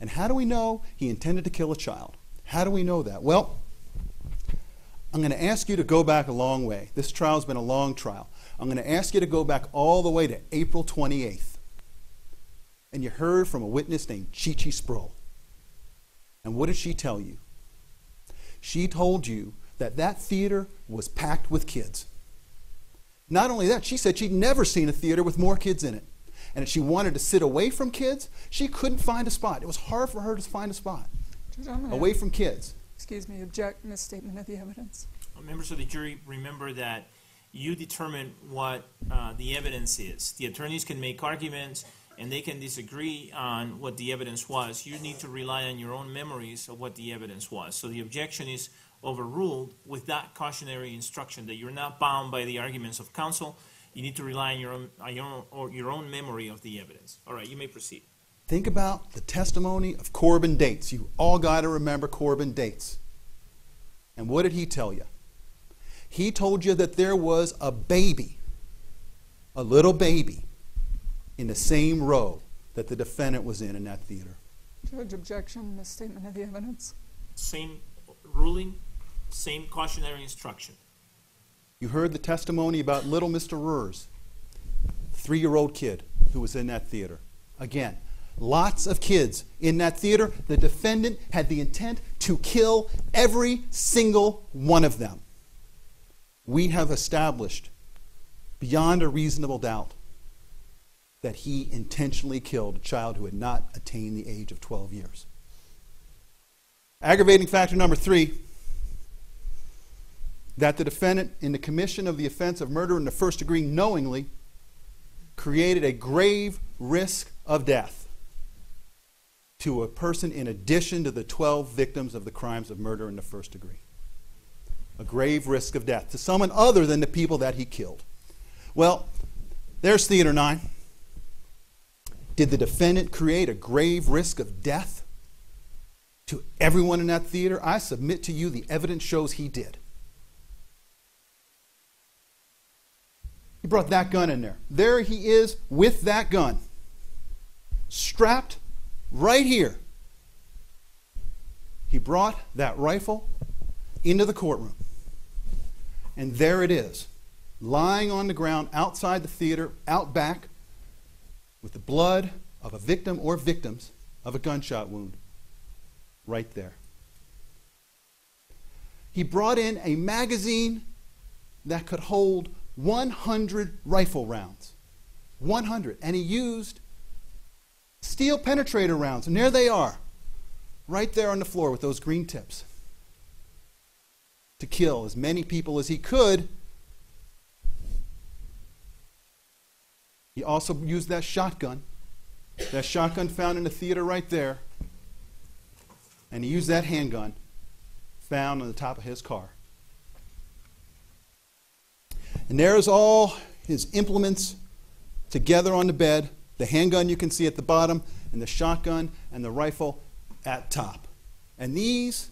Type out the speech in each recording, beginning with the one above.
And how do we know he intended to kill a child? How do we know that? Well, I'm going to ask you to go back a long way. This trial's been a long trial. I'm going to ask you to go back all the way to April 28th. And you heard from a witness named Chichi Spruel. And what did she tell you? She told you that that theater was packed with kids. Not only that, she said she'd never seen a theater with more kids in it. And if she wanted to sit away from kids, she couldn't find a spot. It was hard for her to find a spot away from kids. Excuse me, object, misstatement of the evidence. Members of the jury, remember that you determine what the evidence is. The attorneys can make arguments and they can disagree on what the evidence was. You need to rely on your own memories of what the evidence was. So the objection is overruled with that cautionary instruction that you're not bound by the arguments of counsel. You need to rely on your own memory of the evidence. All right, you may proceed. Think about the testimony of Corbin Dates. You all got to remember Corbin Dates. And what did he tell you? He told you that there was a baby, a little baby, in the same row that the defendant was in that theater. Judge, objection, misstatement of the evidence. Same ruling, same cautionary instruction. You heard the testimony about little Mr. Rurs, 3-year-old kid who was in that theater. Again, lots of kids in that theater. The defendant had the intent to kill every single one of them. We have established beyond a reasonable doubt that he intentionally killed a child who had not attained the age of 12 years. Aggravating factor number 3, that the defendant, in the commission of the offense of murder in the first degree, knowingly created a grave risk of death to a person in addition to the 12 victims of the crimes of murder in the first degree. A grave risk of death to someone other than the people that he killed. Well, there's Theater 9. Did the defendant create a grave risk of death to everyone in that theater? I submit to you the evidence shows he did. He brought that gun in there. There he is with that gun, strapped right here. He brought that rifle into the courtroom. And there it is, lying on the ground outside the theater, out back, with the blood of a victim or victims of a gunshot wound right there. He brought in a magazine that could hold 100 rifle rounds. 100. And he used steel penetrator rounds. And there they are, right there on the floor with those green tips, to kill as many people as he could. He also used that shotgun found in the theater right there, and he used that handgun found on the top of his car. And there's all his implements together on the bed, the handgun you can see at the bottom, and the shotgun and the rifle at top. And these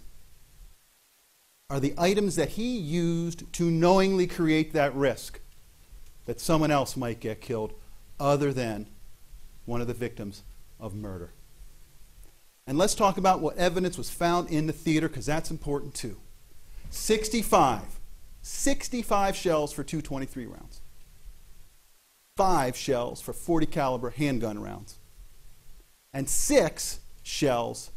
are the items that he used to knowingly create that risk that someone else might get killed other than one of the victims of murder. And let's talk about what evidence was found in the theater, because that's important too. 65 shells for 223 rounds. 5 shells for 40 caliber handgun rounds. And 6 shells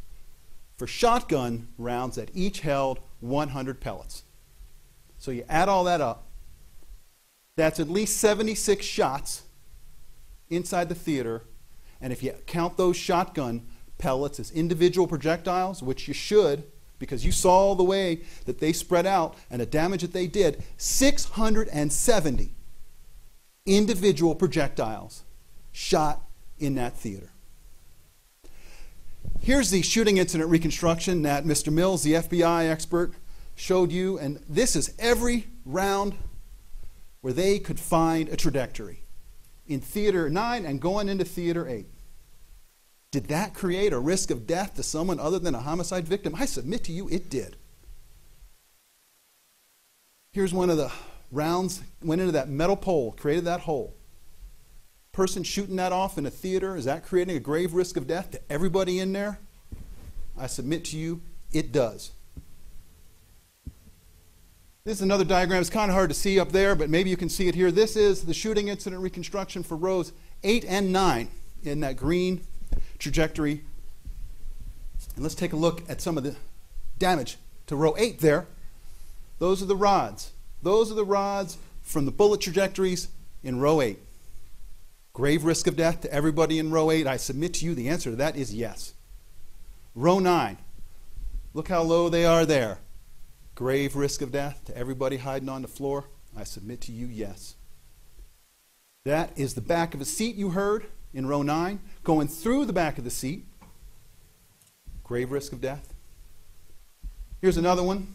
for shotgun rounds that each held 100 pellets. So you add all that up, that's at least 76 shots inside the theater. And if you count those shotgun pellets as individual projectiles, which you should, because you saw the way that they spread out and the damage that they did, 670 individual projectiles shot in that theater. Here's the shooting incident reconstruction that Mr. Mills, the FBI expert, showed you, and this is every round where they could find a trajectory in Theater 9 and going into Theater 8. Did that create a risk of death to someone other than a homicide victim? I submit to you it did. Here's one of the rounds, went into that metal pole, created that hole. Person shooting that off in a theater, is that creating a grave risk of death to everybody in there? I submit to you, it does. This is another diagram. It's kind of hard to see up there, but maybe you can see it here. This is the shooting incident reconstruction for rows 8 and 9 in that green trajectory. And let's take a look at some of the damage to row 8 there. Those are the rods. Those are the rods from the bullet trajectories in row 8. Grave risk of death to everybody in row 8. I submit to you the answer to that is yes. Row 9. Look how low they are there. Grave risk of death to everybody hiding on the floor. I submit to you yes. That is the back of a seat you heard in row 9. Going through the back of the seat. Grave risk of death. Here's another one.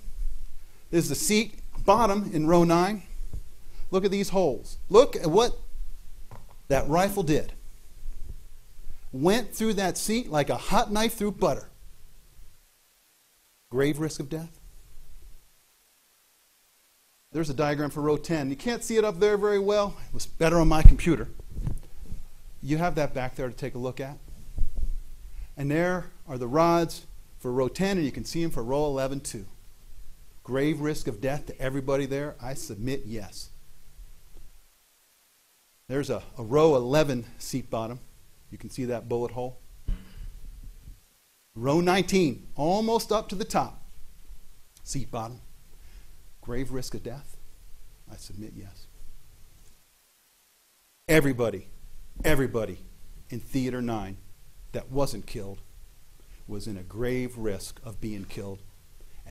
This is the seat bottom in row 9. Look at these holes. Look at what that rifle did. Went through that seat like a hot knife through butter. Grave risk of death. There's a diagram for row 10. You can't see it up there very well. It was better on my computer. You have that back there to take a look at. And there are the rods for row 10, and you can see them for row 11 too. Grave risk of death to everybody there. I submit yes. There's a row 11 seat bottom. You can see that bullet hole. Row 19, almost up to the top. Seat bottom. Grave risk of death. I submit yes. Everybody in Theater 9 that wasn't killed was in a grave risk of being killed